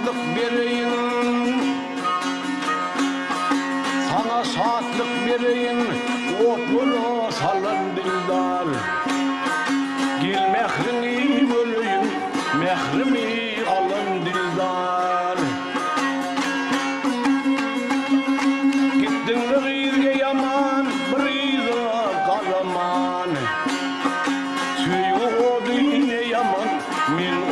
şatlık vereyim, sana şatlık vereyim, otunu salın dildar. Gel mehrini böleyim, mehrimi alın dildar. Gittin gıyırge yaman, bırıydı kalaman. Suyu o düğüne yaman, min